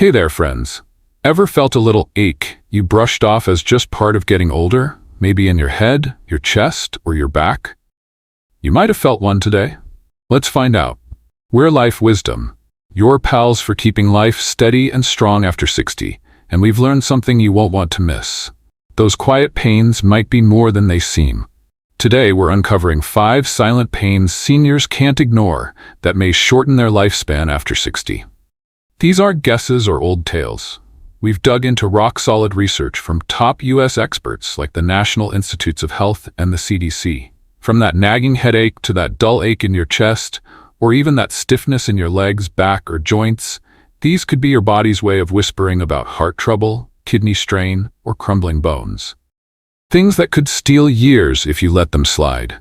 Hey there, friends. Ever felt a little ache you brushed off as just part of getting older? Maybe in your head, your chest, or your back? You might have felt one today. Let's find out. We're Life Wisdom, your pals for keeping life steady and strong after 60, and we've learned something you won't want to miss. Those quiet pains might be more than they seem. Today we're uncovering 5 silent pains seniors can't ignore that may shorten their lifespan after 60. These aren't guesses or old tales. We've dug into rock-solid research from top U.S. experts like the National Institutes of Health and the CDC. From that nagging headache to that dull ache in your chest, or even that stiffness in your legs, back, or joints, these could be your body's way of whispering about heart trouble, kidney strain, or crumbling bones. Things that could steal years if you let them slide.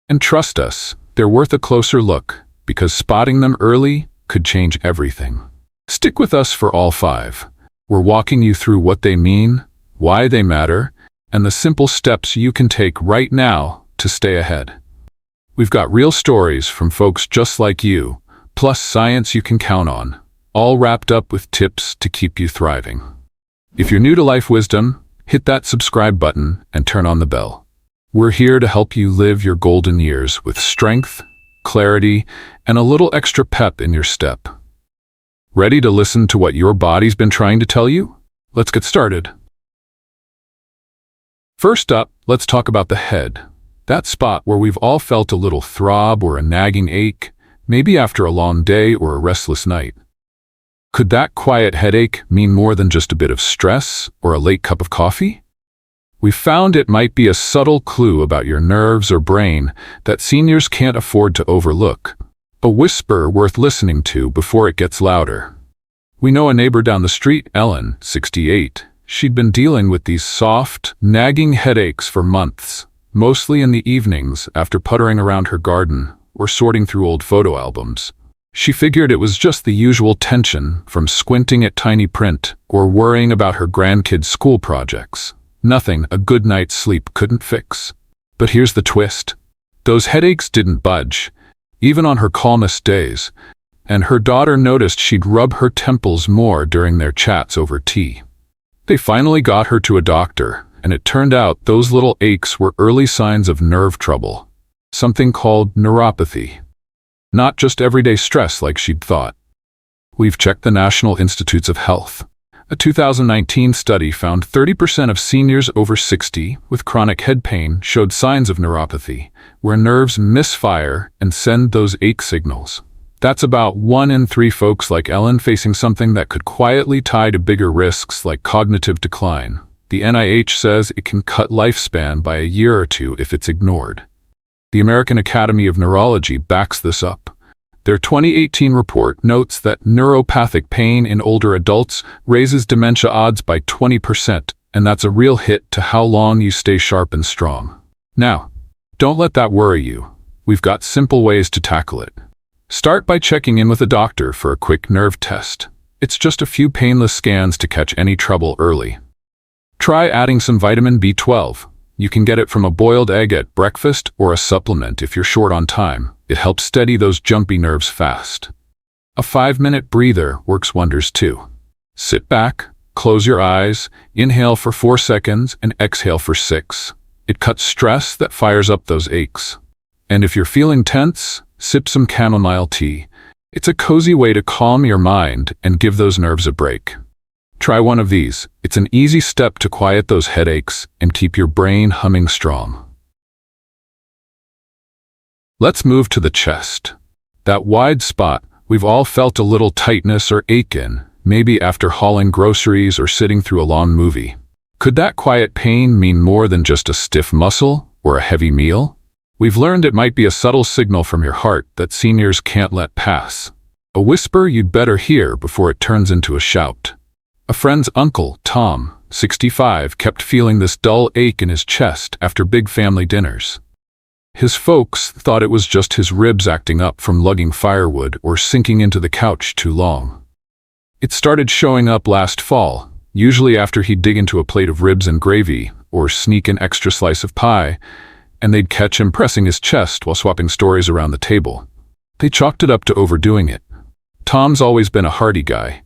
And trust us, they're worth a closer look, because spotting them early could change everything. Stick with us for all 5. We're walking you through what they mean, why they matter, and the simple steps you can take right now to stay ahead. We've got real stories from folks just like you, plus science you can count on, all wrapped up with tips to keep you thriving. If you're new to Life Wisdom, hit that subscribe button and turn on the bell. We're here to help you live your golden years with strength, clarity, and a little extra pep in your step. Ready to listen to what your body's been trying to tell you? Let's get started. First up, let's talk about the head. That spot where we've all felt a little throb or a nagging ache, maybe after a long day or a restless night. Could that quiet headache mean more than just a bit of stress or a late cup of coffee? We found it might be a subtle clue about your nerves or brain that seniors can't afford to overlook. A whisper worth listening to before it gets louder. We know a neighbor down the street, Ellen, 68. She'd been dealing with these soft, nagging headaches for months, mostly in the evenings after puttering around her garden or sorting through old photo albums. She figured it was just the usual tension from squinting at tiny print or worrying about her grandkids' school projects. Nothing a good night's sleep couldn't fix. But here's the twist. Those headaches didn't budge, even on her calmest days, and her daughter noticed she'd rub her temples more during their chats over tea. They finally got her to a doctor, and it turned out those little aches were early signs of nerve trouble, something called neuropathy. Not just everyday stress like she'd thought. We've checked the National Institutes of Health. A 2019 study found 30% of seniors over 60 with chronic head pain showed signs of neuropathy, where nerves misfire and send those ache signals. That's about 1 in 3 folks like Ellen facing something that could quietly tie to bigger risks like cognitive decline. The NIH says it can cut lifespan by a year or 2 if it's ignored. The American Academy of Neurology backs this up. Their 2018 report notes that neuropathic pain in older adults raises dementia odds by 20%, and that's a real hit to how long you stay sharp and strong. Now, don't let that worry you. We've got simple ways to tackle it. Start by checking in with a doctor for a quick nerve test. It's just a few painless scans to catch any trouble early. Try adding some vitamin B12. You can get it from a boiled egg at breakfast or a supplement if you're short on time. It helps steady those jumpy nerves fast. A 5-minute breather works wonders too. Sit back, close your eyes, inhale for 4 seconds, and exhale for 6. It cuts stress that fires up those aches. And if you're feeling tense, sip some chamomile tea. It's a cozy way to calm your mind and give those nerves a break. Try one of these. It's an easy step to quiet those headaches and keep your brain humming strong. Let's move to the chest. That wide spot we've all felt a little tightness or ache in, maybe after hauling groceries or sitting through a long movie. Could that quiet pain mean more than just a stiff muscle or a heavy meal? We've learned it might be a subtle signal from your heart that seniors can't let pass. A whisper you'd better hear before it turns into a shout. A friend's uncle, Tom, 65, kept feeling this dull ache in his chest after big family dinners. His folks thought it was just his ribs acting up from lugging firewood or sinking into the couch too long. It started showing up last fall, usually after he'd dig into a plate of ribs and gravy or sneak an extra slice of pie, and they'd catch him pressing his chest while swapping stories around the table. They chalked it up to overdoing it. Tom's always been a hearty guy.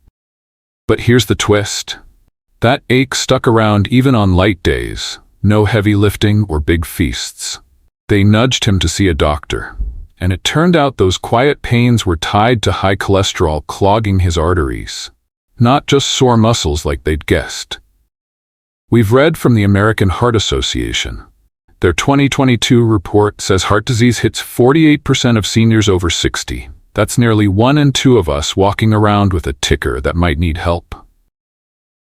But here's the twist. That ache stuck around even on light days. No heavy lifting or big feasts. They nudged him to see a doctor. And it turned out those quiet pains were tied to high cholesterol clogging his arteries. Not just sore muscles like they'd guessed. We've read from the American Heart Association. Their 2022 report says heart disease hits 48% of seniors over 60. That's nearly 1 in 2 of us walking around with a ticker that might need help.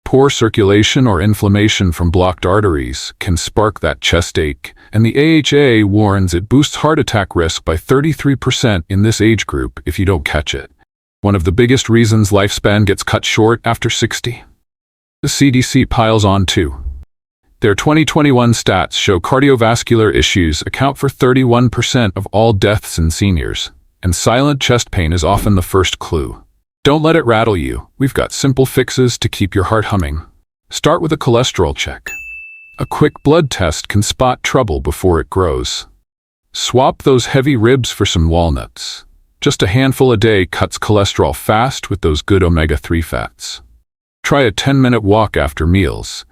Poor circulation or inflammation from blocked arteries can spark that chest ache, and the AHA warns it boosts heart attack risk by 33% in this age group if you don't catch it. One of the biggest reasons lifespan gets cut short after 60. The CDC piles on too. Their 2021 stats show cardiovascular issues account for 31% of all deaths in seniors, and silent chest pain is often the first clue. Don't let it rattle you. We've got simple fixes to keep your heart humming. Start with a cholesterol check. A quick blood test can spot trouble before it grows. Swap those heavy ribs for some walnuts. Just a handful a day cuts cholesterol fast with those good omega-3 fats. Try a 10-minute walk after meals.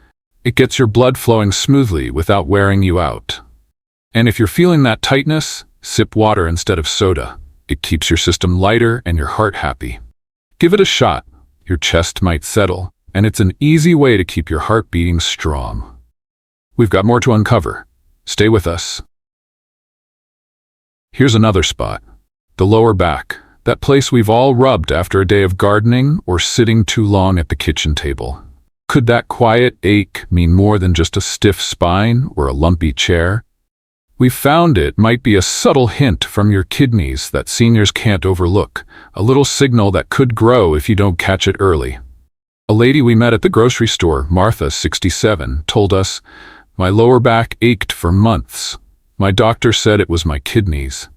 It gets your blood flowing smoothly without wearing you out. And if you're feeling that tightness, sip water instead of soda. It keeps your system lighter and your heart happy. Give it a shot. Your chest might settle, and it's an easy way to keep your heart beating strong. We've got more to uncover. Stay with us. Here's another spot. The lower back. That place we've all rubbed after a day of gardening or sitting too long at the kitchen table. Could that quiet ache mean more than just a stiff spine or a lumpy chair? We've found it might be a subtle hint from your kidneys that seniors can't overlook, a little signal that could grow if you don't catch it early. A lady we met at the grocery store, Martha, 67, told us, "My lower back ached for months. My doctor said it was my kidneys."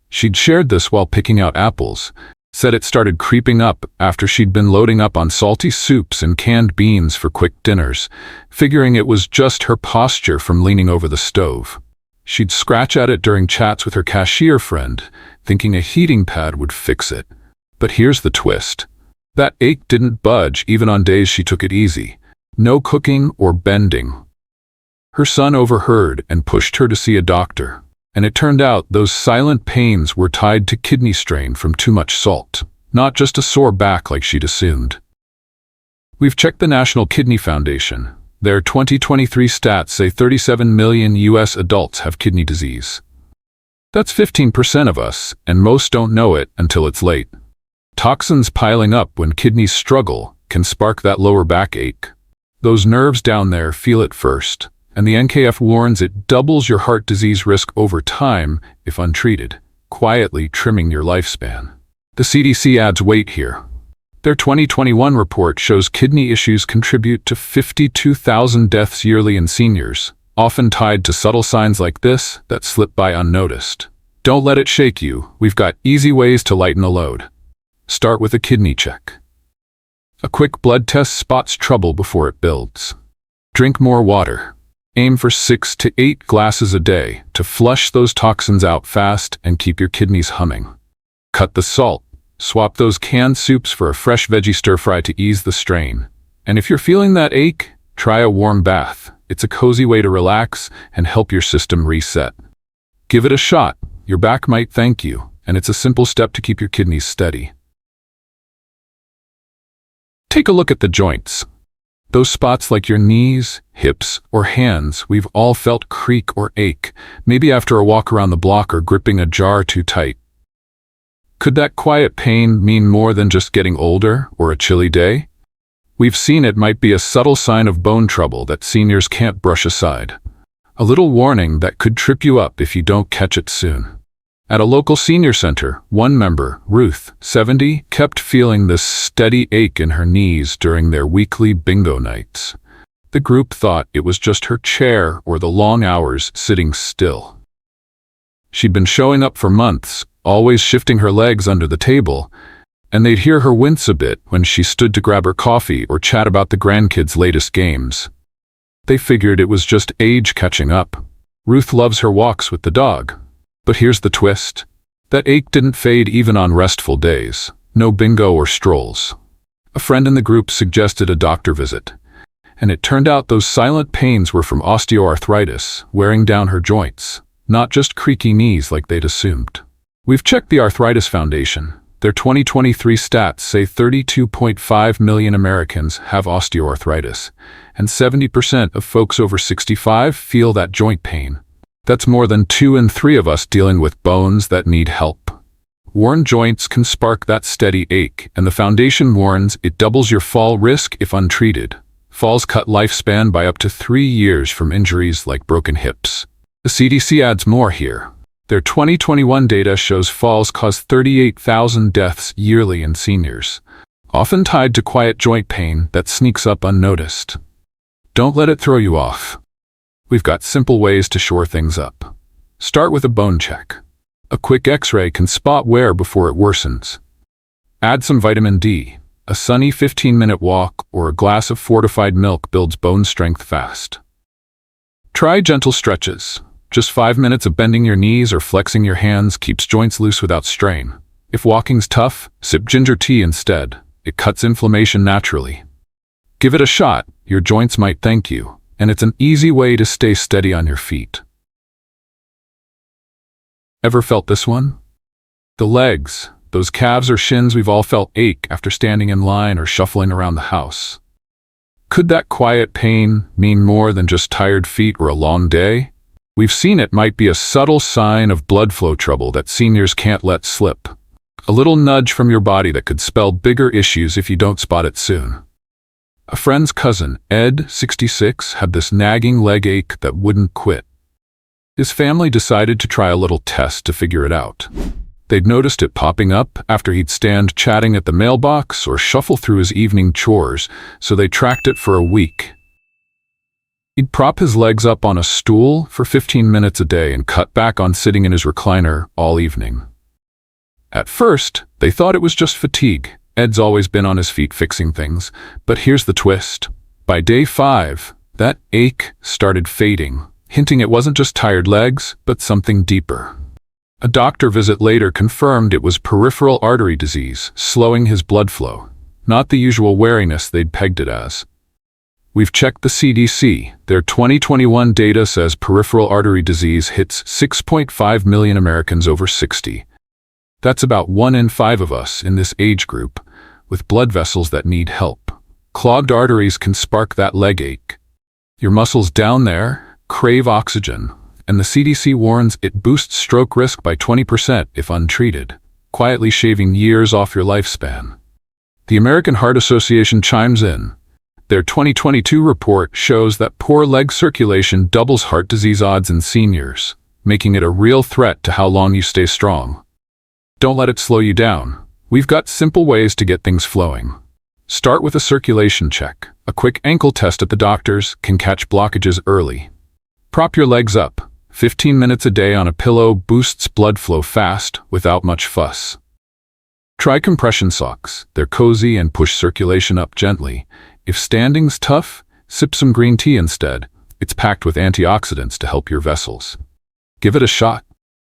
She'd shared this while picking out apples, said it started creeping up after she'd been loading up on salty soups and canned beans for quick dinners, figuring it was just her posture from leaning over the stove. She'd scratch at it during chats with her cashier friend, thinking a heating pad would fix it. But here's the twist. That ache didn't budge even on days she took it easy. No cooking or bending. Her son overheard and pushed her to see a doctor. And it turned out those silent pains were tied to kidney strain from too much salt, not just a sore back like she'd assumed. We've checked the National Kidney Foundation. Their 2023 stats say 37 million U.S. adults have kidney disease. That's 15% of us, and most don't know it until it's late. Toxins piling up when kidneys struggle can spark that lower back ache. Those nerves down there feel it first, and the NKF warns it doubles your heart disease risk over time if untreated, quietly trimming your lifespan. The CDC adds weight here. Their 2021 report shows kidney issues contribute to 52,000 deaths yearly in seniors, often tied to subtle signs like this that slip by unnoticed. Don't let it shake you. We've got easy ways to lighten the load. Start with a kidney check. A quick blood test spots trouble before it builds. Drink more water. Aim for 6 to 8 glasses a day to flush those toxins out fast and keep your kidneys humming. Cut the salt. Swap those canned soups for a fresh veggie stir-fry to ease the strain. And if you're feeling that ache, try a warm bath. It's a cozy way to relax and help your system reset. Give it a shot. Your back might thank you, and it's a simple step to keep your kidneys steady. Take a look at the joints. Those spots like your knees, hips, or hands we've all felt creak or ache, maybe after a walk around the block or gripping a jar too tight. Could that quiet pain mean more than just getting older or a chilly day? We've seen it might be a subtle sign of bone trouble that seniors can't brush aside. A little warning that could trip you up if you don't catch it soon. At a local senior center, one member, Ruth, 70, kept feeling this steady ache in her knees during their weekly bingo nights. The group thought it was just her chair or the long hours sitting still. She'd been showing up for months, always shifting her legs under the table, and they'd hear her wince a bit when she stood to grab her coffee or chat about the grandkids' latest games. They figured it was just age catching up. Ruth loves her walks with the dog. But here's the twist. That ache didn't fade even on restful days. No bingo or strolls. A friend in the group suggested a doctor visit, and it turned out those silent pains were from osteoarthritis, wearing down her joints, not just creaky knees like they'd assumed. We've checked the Arthritis Foundation. Their 2023 stats say 32.5 million Americans have osteoarthritis, and 70% of folks over 65 feel that joint pain. That's more than 2 in 3 of us dealing with bones that need help. Worn joints can spark that steady ache, and the foundation warns it doubles your fall risk if untreated. Falls cut lifespan by up to 3 years from injuries like broken hips. The CDC adds more here. Their 2021 data shows falls cause 38,000 deaths yearly in seniors, often tied to quiet joint pain that sneaks up unnoticed. Don't let it throw you off. We've got simple ways to shore things up. Start with a bone check. A quick X-ray can spot wear before it worsens. Add some vitamin D. A sunny 15-minute walk or a glass of fortified milk builds bone strength fast. Try gentle stretches. Just 5 minutes of bending your knees or flexing your hands keeps joints loose without strain. If walking's tough, sip ginger tea instead. It cuts inflammation naturally. Give it a shot. Your joints might thank you, and it's an easy way to stay steady on your feet. Ever felt this one? The legs, those calves or shins we've all felt ache after standing in line or shuffling around the house. Could that quiet pain mean more than just tired feet or a long day? We've seen it might be a subtle sign of blood flow trouble that seniors can't let slip. A little nudge from your body that could spell bigger issues if you don't spot it soon. A friend's cousin, Ed, 66, had this nagging leg ache that wouldn't quit. His family decided to try a little test to figure it out. They'd noticed it popping up after he'd stand chatting at the mailbox or shuffle through his evening chores, so they tracked it for a week. He'd prop his legs up on a stool for 15 minutes a day and cut back on sitting in his recliner all evening. At first, they thought it was just fatigue. Ed's always been on his feet fixing things, but here's the twist. By day 5, that ache started fading, hinting it wasn't just tired legs, but something deeper. A doctor visit later confirmed it was peripheral artery disease, slowing his blood flow, not the usual weariness they'd pegged it as. We've checked the CDC. Their 2021 data says peripheral artery disease hits 6.5 million Americans over 60. That's about 1 in 5 of us in this age group, with blood vessels that need help. Clogged arteries can spark that leg ache. Your muscles down there crave oxygen, and the CDC warns it boosts stroke risk by 20% if untreated, quietly shaving years off your lifespan. The American Heart Association chimes in. Their 2022 report shows that poor leg circulation doubles heart disease odds in seniors, making it a real threat to how long you stay strong. Don't let it slow you down. We've got simple ways to get things flowing. Start with a circulation check. A quick ankle test at the doctor's can catch blockages early. Prop your legs up. 15 minutes a day on a pillow boosts blood flow fast without much fuss. Try compression socks. They're cozy and push circulation up gently. If standing's tough, sip some green tea instead. It's packed with antioxidants to help your vessels. Give it a shot.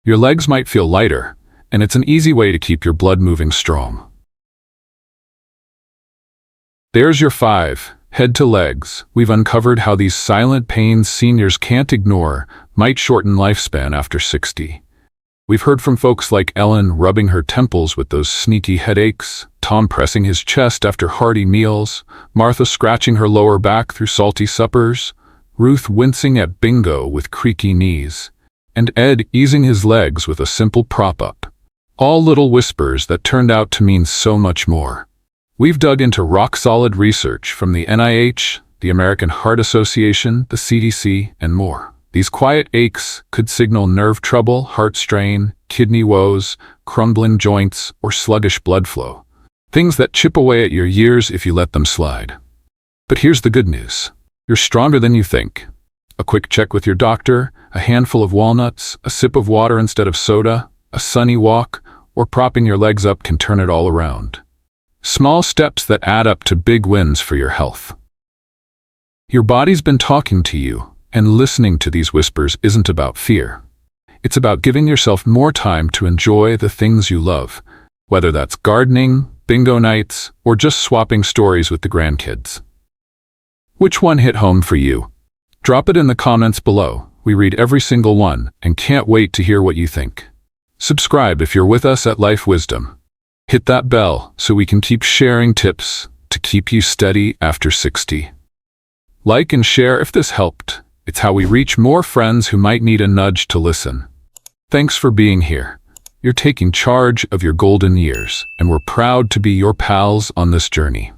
Your legs might feel lighter, and it's an easy way to keep your blood moving strong. There's your 5. Head to legs. We've uncovered how these silent pains seniors can't ignore might shorten lifespan after 60. We've heard from folks like Ellen rubbing her temples with those sneaky headaches, Tom pressing his chest after hearty meals, Martha scratching her lower back through salty suppers, Ruth wincing at bingo with creaky knees, and Ed easing his legs with a simple prop-up. All little whispers that turned out to mean so much more. We've dug into rock-solid research from the NIH, the American Heart Association, the CDC, and more. These quiet aches could signal nerve trouble, heart strain, kidney woes, crumbling joints, or sluggish blood flow. Things that chip away at your years if you let them slide. But here's the good news. You're stronger than you think. A quick check with your doctor, a handful of walnuts, a sip of water instead of soda, a sunny walk, or propping your legs up can turn it all around. Small steps that add up to big wins for your health. Your body's been talking to you, and listening to these whispers isn't about fear. It's about giving yourself more time to enjoy the things you love, whether that's gardening, bingo nights, or just swapping stories with the grandkids? Which one hit home for you? Drop it in the comments below. We read every single one and can't wait to hear what you think. Subscribe if you're with us at Life Wisdom. Hit that bell so we can keep sharing tips to keep you steady after 60. Like and share if this helped. It's how we reach more friends who might need a nudge to listen. Thanks for being here. You're taking charge of your golden years, and we're proud to be your pals on this journey.